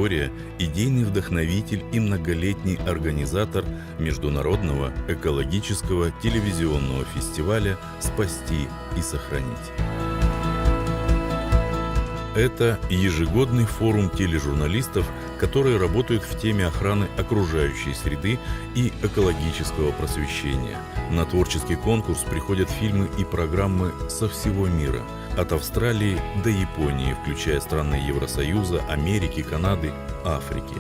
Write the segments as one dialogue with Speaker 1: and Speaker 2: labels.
Speaker 1: Григория – идейный вдохновитель и многолетний организатор Международного экологического телевизионного фестиваля «Спасти и сохранить». Это ежегодный форум тележурналистов, которые работают в теме охраны окружающей среды и экологического просвещения. На творческий конкурс приходят фильмы и программы со всего мира, от Австралии до Японии, включая страны Евросоюза, Америки, Канады, Африки.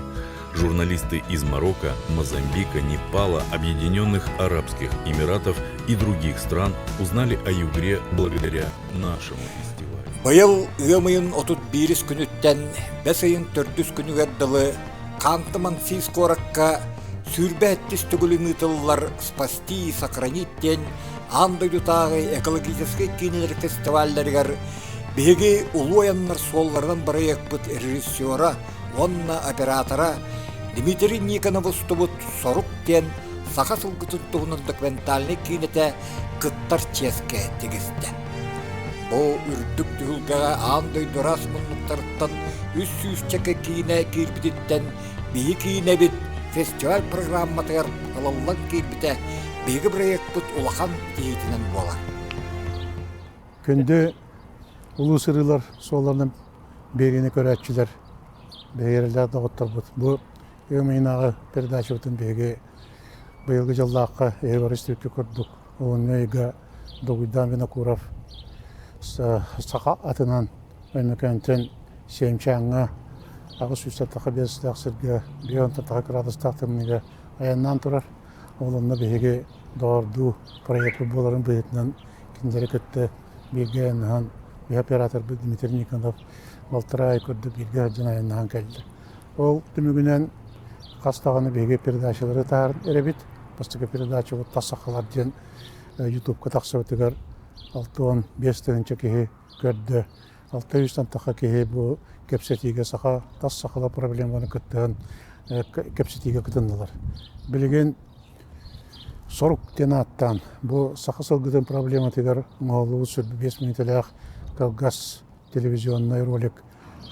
Speaker 1: Журналисты из Марокко, Мозамбика, Непала, Объединенных Арабских Эмиратов и других стран узнали о Югре благодаря нашему фестивалю.
Speaker 2: Быйыл ымыйын 31 күнүттен 5 айын 400 күнү вердылы кантыман сиз коракка сүрбәттис түгілін ытылылар «Спасти и сохранить» ден андай дутағы экологический кинелер фестивальдергер беги улуяннар соллардан бараяк бұд режиссера, онна оператора Дмитрий Никонов ұстыбыт сорук ден сақа сылғытын тұғының документальный кинете кыттар ческе тегісті. О үрдік түгілгіға андай дұрас мұнлықтарыттан үс-үс-чеке кейіне кербітеттен бейі кейіне бит фестиваль программатығар алаллан кербіте бейгі проект бұд улахан дейтінен болар.
Speaker 3: Күнді ұлы сырылар соларының бейгені көрәтчілер бейгерлер дағыттар бұд. Бұл өмейнағы передача бұтын бейге бұйылғы жылдаққа эйваристікті көрдік. Оның өйгі Догуйдан Винокуров сақа атынан өймекентен семчаңға ағыс үстаттақы бесістақсырға бейонтаттақы градустақтымыға аяннан тұрар. Олымны бейге дорду проекті боларын бейетінен кендері көтті бейге аяннан бей оператор Дмитрий Никонов балтырай көрді бейге жын аяннан кәлді. Ол түмігінен қастағаны бейге передачалары тағырын әребет. Бастығы передача ол тасақалар ден ютубқа тақсы өтігер 6-5 кеге көрді. 600 тақа кеге бұл кепсетиге сақа тас сақала проблеманы көттіген кепсетиге күтінділер. Білген сорук тенаттан бұл сақа сылғыдың проблема тегер мағылығы сүрбі 5 минутелях Кавгаз телевизионный ролик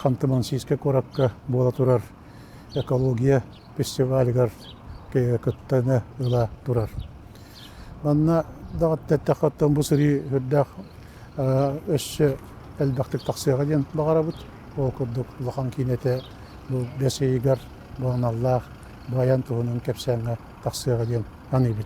Speaker 3: қантыман сиіске коракка бола тұрар экология фестивалігер кеге күттіні ұла тұрар. Манна дағыттәтті қаттан бұл сыры үрдәқ өсі әлбәқтік тақсыға ден бағара бұд. Ол күрдік ұлақан кейнеті бұл бәсейгер бұғын Аллах баян тұғының кәпсәңі тақсыға ден аны бід.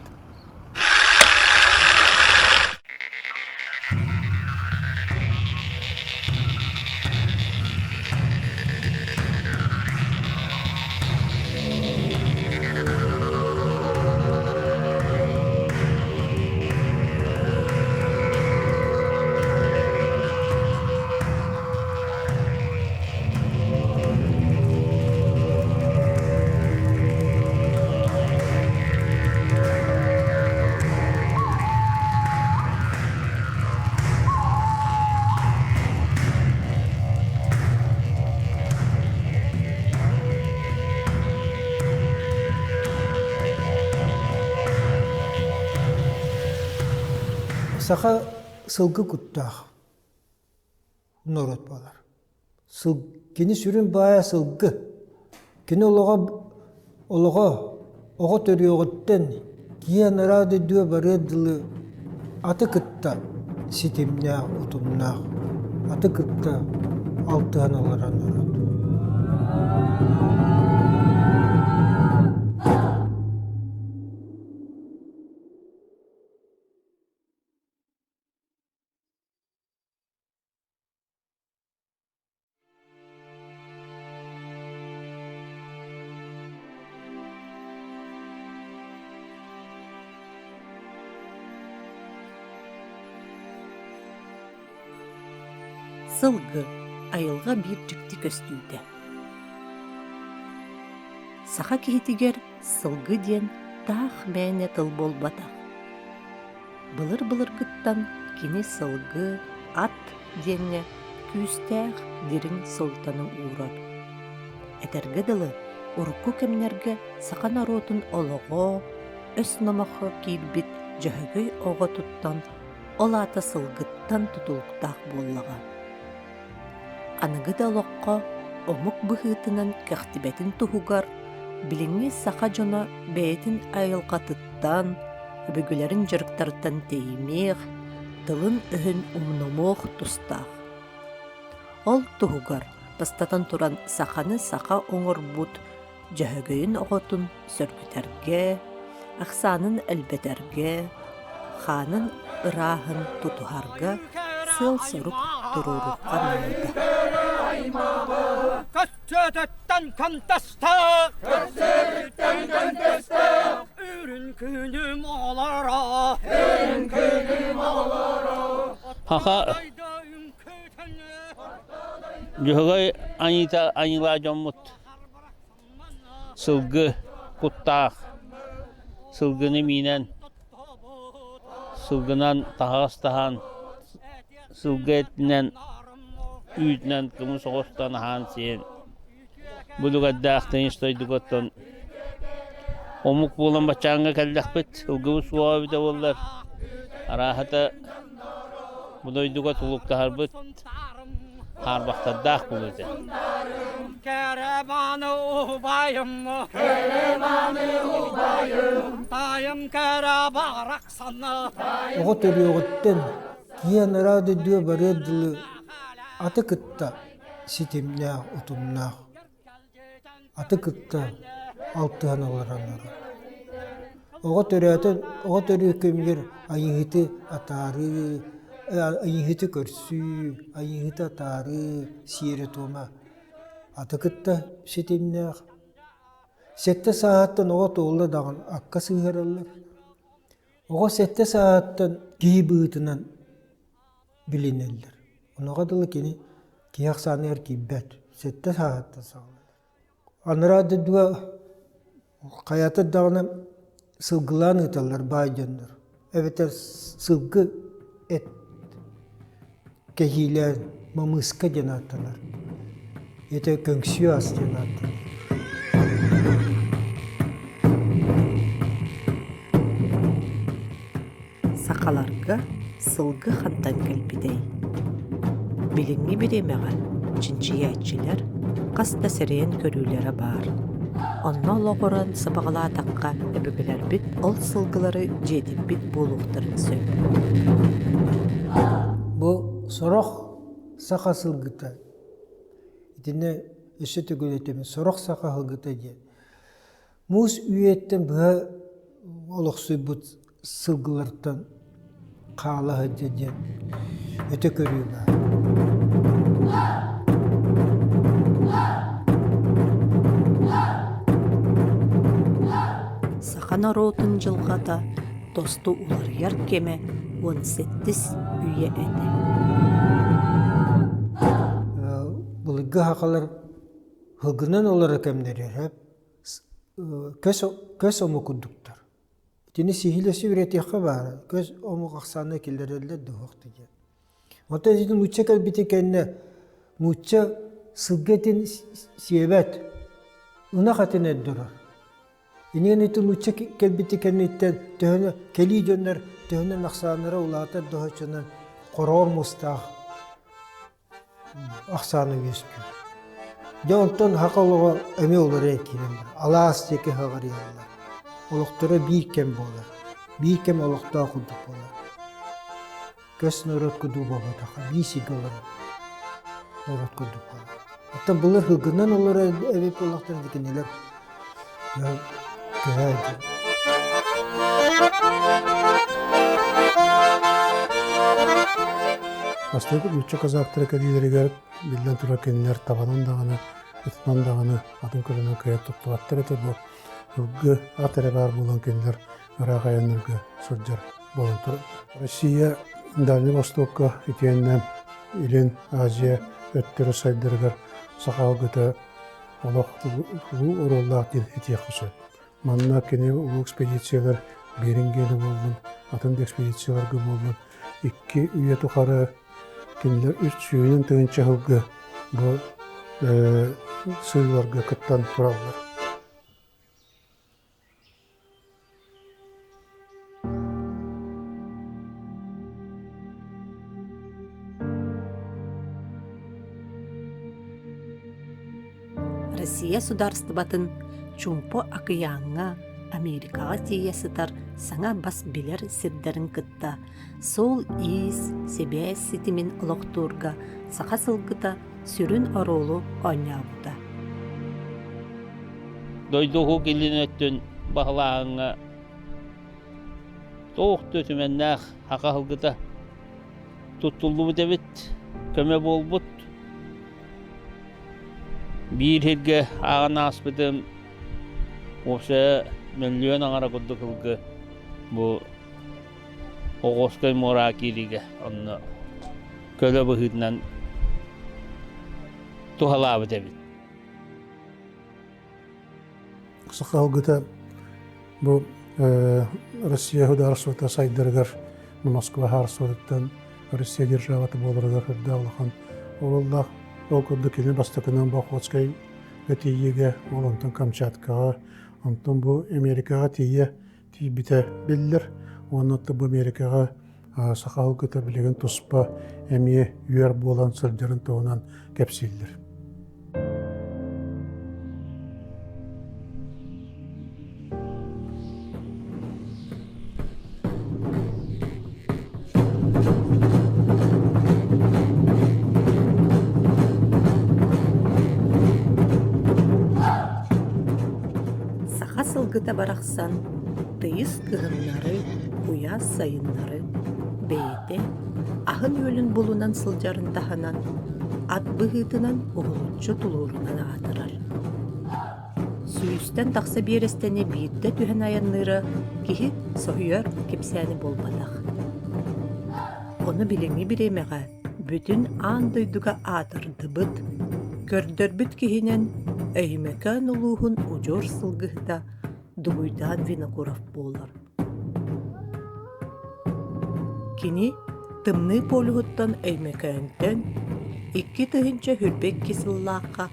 Speaker 4: Сақа сылғы күттақ нұрот болар. Кені сүрін бая сылғы. Кені олыға оға төрі оғыттен кейін арады дөе бареділі аты күтті сетеміне ұтымына аты күтті алтыған оларан нұрот.
Speaker 5: Сылғы айылға бір жүкті көстүйді. Сақа кейтігер сылғы ден тақ мәне тыл болбатақ. Былыр-былыр күттан кені сылғы ат денне күйістәқ дерін солтаның уырар. Әтәргі дылы ұрыққы кәмінерге сақа наротын олығы, өс намақы кейбіт жөһөгөй оға тұттан, олаты сылғыттан тұтылықтақ боллаға. Анығы да лоққа омук быһыытынан көхтибетин туһугар, билиңи саха дьоно бэйэтин айылҕатыттан, өбүгүлэрин дьырыктарыттан тейимиэх, тылын өһүн умномуох тустаах. Ол туһугар бастатан туран саханы саха оҥорбут, дьөһөгөйүн оҕотун сөргүтэргэ, ахсаанын элбэтэргэ, хаанын ырааһын тутуһарга сыл-сорук туруурукка наада.
Speaker 6: Köstötötten könteste Ürün künüm olara
Speaker 7: Haha Yuhugay anita anila jommut Sılgı kuttaq Sılgını minen Sılgınan tahas-tahan Sılgı etinen Üyütnen kımı soğustan han siyen Bulugaddaaqtan istoydugoton Omuk bulan bachanga kallaqpit Sılgıvı suavida bollar Arahata Budoydugot ulukta harbit Harbaqtaddaaq buluydu
Speaker 6: Kerevanı ubayım Tayım kerebarak sana
Speaker 4: Оҕо төрүөгөттөн киэн ыраады дүө барыадылы аты кытта ситимнээх утумнаах аты кытта алтыаналараннара оҕо төрүө көмүгер айыһыты атаары айыһыты көрсүү айыһыты атаары сиэре туома аты кытта ситимнээх сетте сааттан оҕо туолла даган акка сыыһараллар оҕо сетте сааттан кии быытынан билинеллер оноҕо дылы кини киахсааныгар кииббэт сетте сааттан саалар анырады дуа каята дагана сылгылаан ыталлар баайдьаннар эбетер сылгы эт кехилээн мамыска жанаатталар эте көңсүө ас жанаатталар
Speaker 5: Сақаларга сылгы хантан кэлбидэй. Билиңи биремеға чинчиячилер қаста сирэйэн көрүүлэрэ баар. Онно олоғоран сабагалаатакка эбебелербит ол сылгылары жетипбит буолуктарын сөп.
Speaker 4: Бу сорох саха сылгыта. Итине эше төгөлөтөмү сорох саха сылгыта же. Мус үйеттен бу олоксуйбут сылгылартан каала хыджен өтө көрүүбү.
Speaker 5: Сахан ороотун жылгата тосту уларыяр кеме 18 үйе эте.
Speaker 4: Булыгы хакалар хыгынан олар кемнерер көс омукундуктар. Тини сихилеси үретиякка баара. Көз омук аксаны килдерелер духокту же. Ота жидин мучча калбити кенне мучча сылгетин сиебет. Уна хатын эддурар. Инен иту мучча калбити кеннеттен төһөнө кели жөннөр төһөнө аксаныра улаата дохочунан корор мустах. Аксаны вескү. Жонтон хакалыга эме олар экинен. Алаас теке хагарыялар. Олоқтары bir kem болар. Bir kem олоқта құлдық болар. Көс нұрат күді болар. Bir сигалар нұрат күді болар. Аттан бұлар хылғынан олар әвеп олақтар декенелер. Көрәді.
Speaker 3: Астыгы үтчі қазақтары кәдейлерігер білден тұра кенілер табанан дағаны, ұтынан дағаны атын көрінен көйек тұттығаттыр әті бұл. Үлгі атыры бар болан кенілер ұрағайынырғы сұрджар болан тұр. Россия Дальний Востокқа етенне Илен Азия өттері сайдырғар сақалғыта олақ ұлы ороллақ ден етек құсы. Манна кене ұлы экспедициялар берінгені болдың, атынды экспедицияларға болдың. Икки үйе тұқары кенілер үст сүйінің түгінші ғылғы бұл сыйларға күттан тұралар.
Speaker 5: Россия сударстыбатын чумпо акыяңа Америкаға тие сытар саңа бас билер сирдерин кытта. Сол иис себәс ситимин олоқтурга сақа сылгыта сүрін оролу ойнабыта.
Speaker 7: Дойдуғу келін өттін бағылағыңа тоқты түменнәқ хақағылғыта тұттылы бұдабет, көмі болбұт. Bir herge ağana aspıdım olsa milyon ağara kudduk hılgı bu oğuzkay morakiliga onu köle bıhıdından tuhalabı debit.
Speaker 3: Сахалгыта бу Россия хударсвата сайдыргар Москва харсваттан Россия державаты болыргар хырдалахан олаллах олкурду килин бастакынан Бахотскай гатиеге олонтан Камчаткага онтон бу Америкага тие тибите биллер онотта бу Америкага сахалгыта билеген туспа эмие үйер болан сырдарын тоонан кепсиллер.
Speaker 5: Сылгыта барақсан, тыйыз кығыннары, уяз сайыннары, бейте, ағын өлін болунан сылжарын таханан, ат бұғытынан оғылынчы тулурынан атырар. Сүйістен тақса берестені бейітті түхен аянныры, кихи соғыйыр кепсәні болбадақ. Оны біліңі біремеға, бүтін андойдуға атырды бұд, көрдір бүт кихінен, әймекан ұлуғын ұжор сылгыта, дугуйдан винокуров болар. Кини тымны полуғыттан әймекәнтен, икки тыгынча хүрбек кисыллаққа,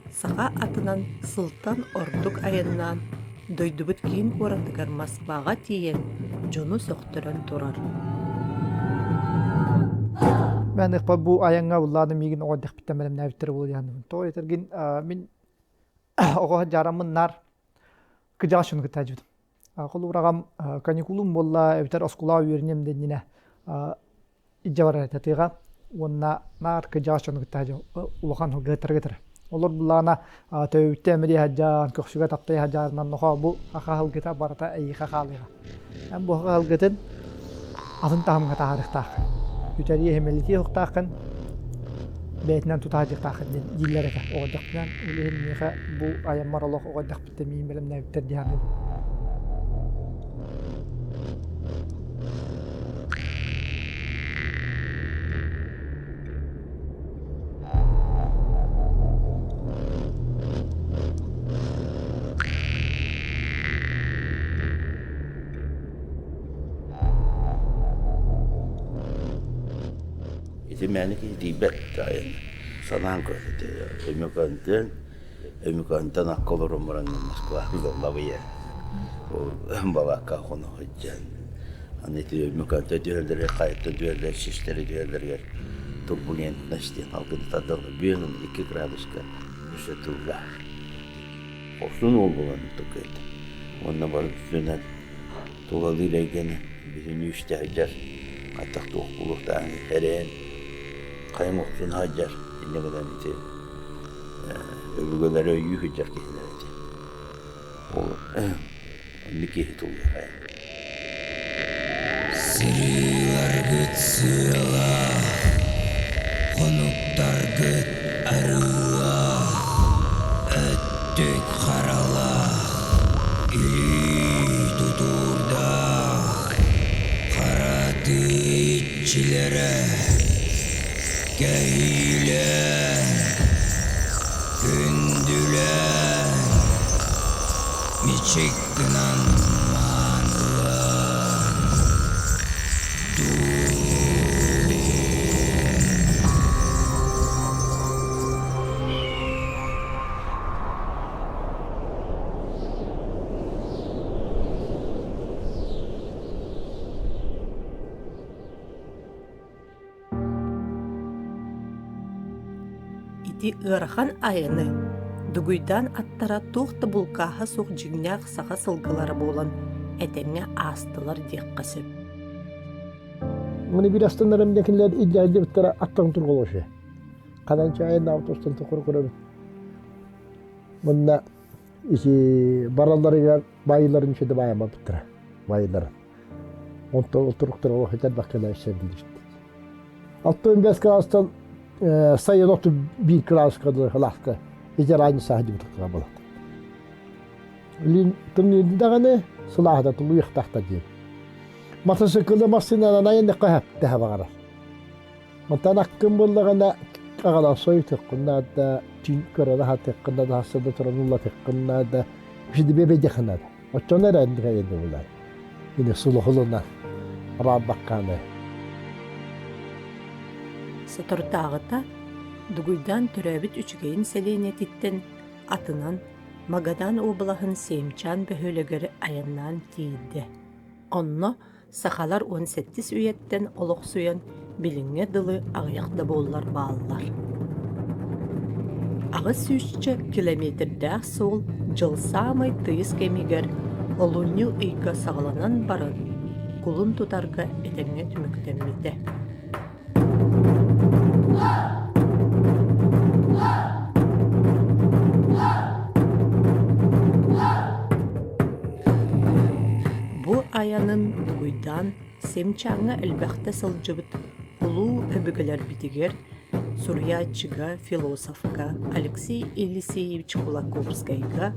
Speaker 5: саға атынан сылтан ордук аяннан, дойдубыт кейін оратыгар Москваға тиен, жону соқтыран турар.
Speaker 8: Мен ықпа бу аянға ұллады меген оғадық біттемелем нәвіттері болу яндымын. Той етірген мен оға жарамын нар кыжашын кытажыдым. Кол урагам каникулум болла эбитер оскула үйренем деніне иджавар айтатыға онна нар кыжашын кытажы улахан гытыр. Олар булана тәуітті әмірі хаджан, көкшіға таптай хаджарынан ноға бұл хақа халгыта барата әйі хақалыға. Әм бұл хақа халгытын атын тағымға тағарықтақ. Ütəriyə heməliti yoxtaqın bəytindən tutacaqtaqın dillərə oğadaqdan ölühüm nexe bu ayanmar olaq oğadaq bitəmiyim bələm nəvitlər diyanı.
Speaker 9: Määniki tiibettäen sananko ymykönten akkolurumaran Moskva Moldavia balakka onu hoccan aneti ymykönten työldere kayıttı työldere şişleri työldere turbulentnosti algıda da 2 graduska üşetulga olsun olgulan tuket onunla barıp üstünden tuğalıyla gene bizim üstehcer atak toğuluktan heren kayım olsun hacer ne kadar iti öbürgelere yühücer kehilerdi o nikih tuğla
Speaker 10: Sırılar gıt sığla konuklar gıt arıla öttük karala ili tuturda karadı iççilere Geyler, gündüler, miçik gınan manılar,
Speaker 5: Ити ырхан айыны Дугуйдан аттара туохта булкаха сух жигнях саха сылгылары болан, этеңе астылар диекка сөп.
Speaker 11: Мыны bir astanlarımdakiler iddiacı bittara attığım turgulaşı. Kadança ayın avtostan tukur kurabı. Bunda işi baralları bayıların içinde bayama bittara. Bayıların. Ondan oturuktur o hüter bakıyla işlerildi işte. Altın beş klastan sayı notu bir klas kadar halaska. İcer aynı sahibi bittara bala. Lin tırnıydı da ne? Sılahda tulu yıktahta diye. Motosikli masinadan ayında kahap daha var. Matan akım bulduğunda ağalar soyu tıkkında da çünkü rahat tıkkında da hastada turanılla tıkkında da şimdi bebe tıkkında da. O çoğunlar endişe ediyorlar. Yine suluğuluna Rabbakanı.
Speaker 5: Sotortağıta Duguydan türebit üçgeyin selenetitten atınan Magadan oblahın Semçan böhölögörü ayannan tiydi. Onno sahalar 18 üyetten oloq suyan bilinge dılı ağyaqda bollar bağlılar. Ağı süççe kilometrdə sol jıl samay tıyız kemiger olunyu ıyka sağlanan barın kulun tutarga etenge tümüktemildi. Bu ayanın Duguydan Semçan'a elbette sılcıbıt ulu öbügeler bitiger Suriyatçıga, filosofka Alexey Eliseyevich Kulakovskayga,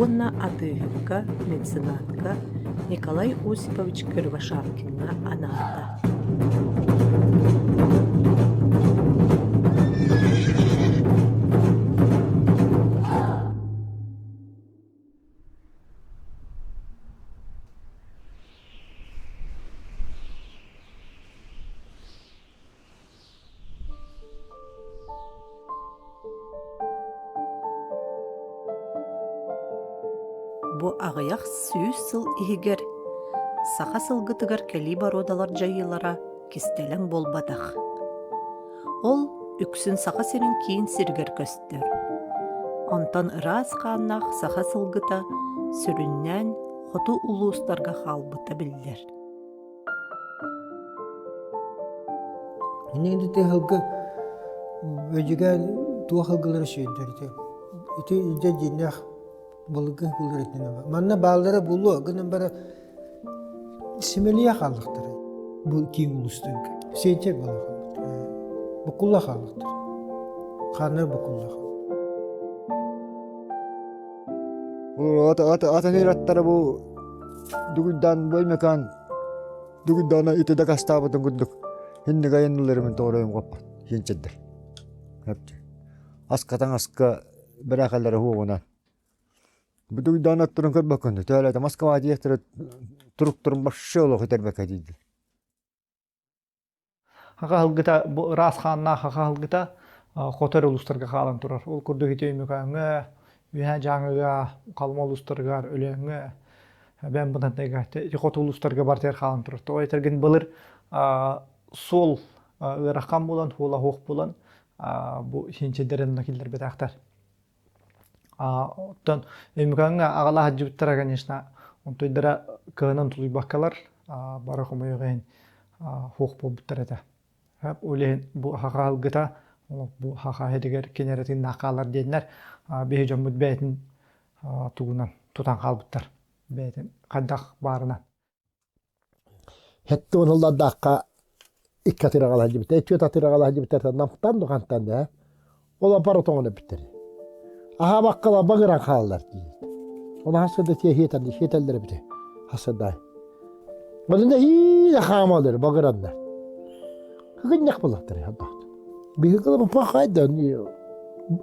Speaker 5: Onna Adıhıkka, mesenatka Nikolay Osipovich Kırvaşavkin'a anahta. Bu ağıyaq süyüz sıl ihiger, sağa sılgıtıgar keli barodalar jayılara kistelen bolbadaq. Ol üksün sağa serin kiin sirger köstür. Ontan ıraz qannaq sağa sılgıta sürünnen xotu ulustarga halbıta bildir.
Speaker 4: Şimdi de halkı öcegen tuğ halkıları şeylerdi. İti ince cinah balıgı bulur etine. Manna bağları bulu, gının bara simeliye kallıktır. Bu kim ulustan? Sence balık. Bu kulla kallıktır. Karnı bu kulla.
Speaker 11: Bu atanıratları bu Duguydan bölmekan Duguydan'a iti de kastabıdın gündük. Hindi gayanlılarımın doğruyum kapat. Hinçedir. Hepçe. Askatan aska bırakalları huğuna. Bu Duguydan attırın kır bakındı. Töyle de Moskova diyettire turukturun başı olu hıterbek edildi.
Speaker 8: Haqa halgıta bu ras xanna haqa halgıta xotar ulustarga qalan turar. Ol kurdu hiteyimikanga, ühe janıga, qalma ulustargar ölenge. Ben bundan tegahte xot ulustarga barter qalan turar. O etergen bilır sol ıraqan bolan, hola hoq bolan bu hinçederin nakiller betaqtar. Ondan emikanga ağala hacı bittara конечно. Ontoydara kığınan tuluy bakkalar bara xumayıgayın hoq bol bittarata. Hep öyle bu haqa halgıta bu haqa hediger keneretin naqalar diyenler behi jomut beytin tuğunan tutan qalbıttar. Beytin qaddaq barına.
Speaker 11: Hette onullar daqqa ikka tiragal hacı bitter. Etçöt atiragal hacı bitter. Namtan dokantan da. Ola parotonunu bitter. Aha bakkala bagıran qallar diye. Ona hasada tiye hiyetelleri bitter. Hasada. Onunda hiye xamaları bagıranlar. Kıgın yak bulaktır ya da. Bir kılı pakaydı niye?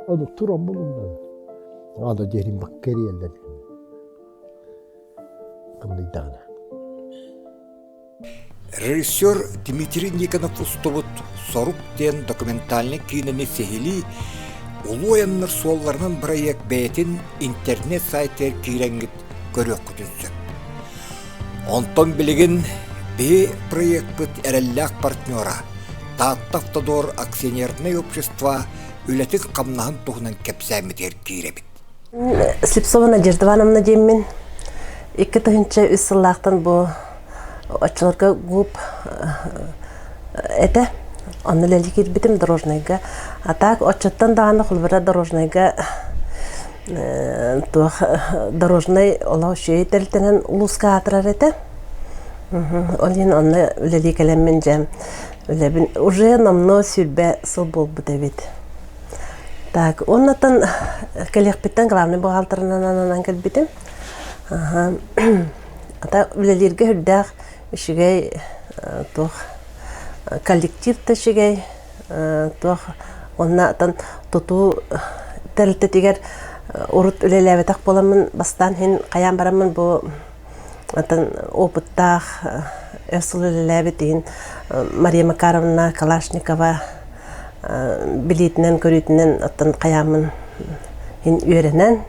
Speaker 11: Onu turan bulundu. Ada derin bakkeri elden. Kımlı dağına.
Speaker 2: Режиссер Дмитрий Никонов устубут сорук ден документальный киноны сехили улуяннар суолларынан проект бәйтін интернет сайтер киреңгит көрөк күтүнсөп. Онтон билигин бе проект бит эреллак партнера Таттавтодор акционерное общество үлетин камнаһын туһунан кепсәмитер кииребит.
Speaker 12: Слепцова Надежда Ивановна деймін. 2000 сыллақтан бұл очыларға көп әті. Оны ләлі кербетім дорожнайға. А так, очыттан дағаны құлбыра дорожнайға дорожнай олау шүйе тәрілтінен ұлысқа атырар әті. Олин оны ләлі кәлеммен жәм. Уже намно сүрбә сыл бол бұд әбет. Так, оннан кәлеқпеттен главный бухгалтерынан кәлбетім. Ата үлелерге хүрдәқ үшігей коллективті үшігей оннан тұту тәрілті тегер ұрыт үлеләбетақ боламын бастан хен қаян барамын бұл опыттақ өсіл үлеләбет дейін Мария Макаровна Калашникова білетінен көрітінен қаямын хен үйерінен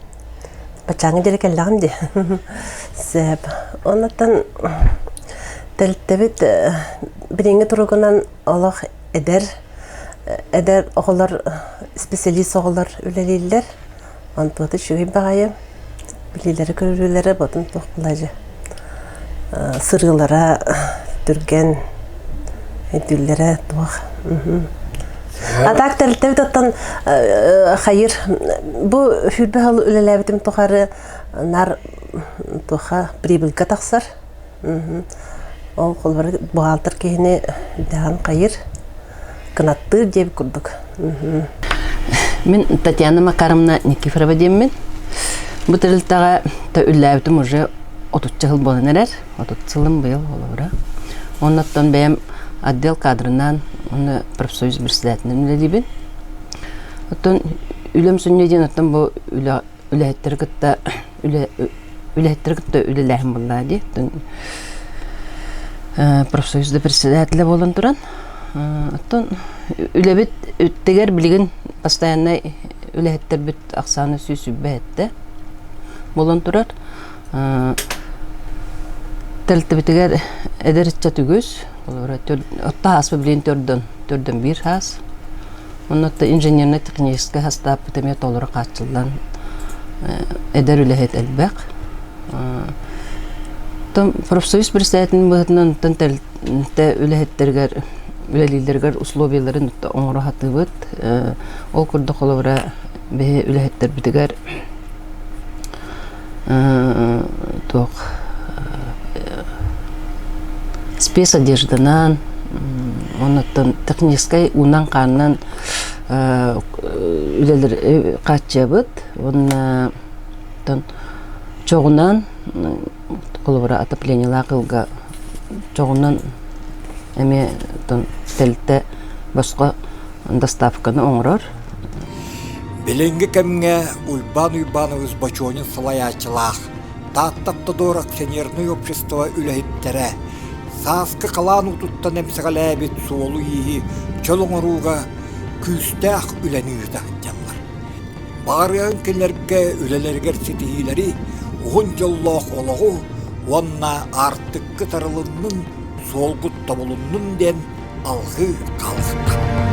Speaker 12: Пачаңы жере келлағым де. Сәп. Оннан тәліттәбет біреңі тұрғынан олық әдер оғылар, специалист оғылар үлелейлер. Антуаты шүгей бағайы, білейлері көрілері бұтын тоқ бұлайжы. Сырғылара түрген әділері тоқ. Атак тәліттәбет оттан қайыр. Бұл хүрбі ғал үлеләбетім тоқары нар тоқа прибылға тақсар. Ол қолбары бұғалтыр кейіне дәған қайыр қынаттыр деп күрдік.
Speaker 13: Мен Татьяна Макаровна Никифорова деймін. Бұл тәліттіға үлеләбетім уже 30 жыл болын әрер. 30 жылым бұл олауыра. Оннаттан бәйім отдел кадрынан оны профсоюз председателінің үлелейбін. Оттан үлем сүннеден оттан бұл үләйттері күтті үлеләйім болла де. Профсоюзды председателі болын тұран. Оттан үләбет өттегер білген постоянно үләйттер бүт ақсаны сүйсі бәйтті болын тұрар. Тәлітті бітігер әдерітча түгіз. Отта хас білейін төрден бір хас. Оннатта инженерно-технический хастап бітіме толыры қатшылдан әдер үләйет әлбәқ. Профсоюз председателінің бұғытынан тәлітті үләлейлергер условияларын оңыры хаты бұд. Ол күрді қолығыра бәе үләйеттер бітігер тоқ спецодежданан, оннан техническай унан қанынан үлелер қатча бұд. Оннан чоғынан, қолыбыра отоплениялар қылға чоғынан әме тәлітті басқа доставканы оңырар.
Speaker 2: Біленгі кәміңе ұйбан-ұйбанығыз бачонын сылаячылақ, таттақты дор акционерный общество үләйттері, Саскы қалан ұтыттан әмсіғаләбет суолу ейі чолоңыруға күстәқ үләнірді жанлар. Бағарған келерге үләлергер сетихилері оғын жоллақ олығы онна артыққы тарылынның солғыт табылынның ден алғы қалықта.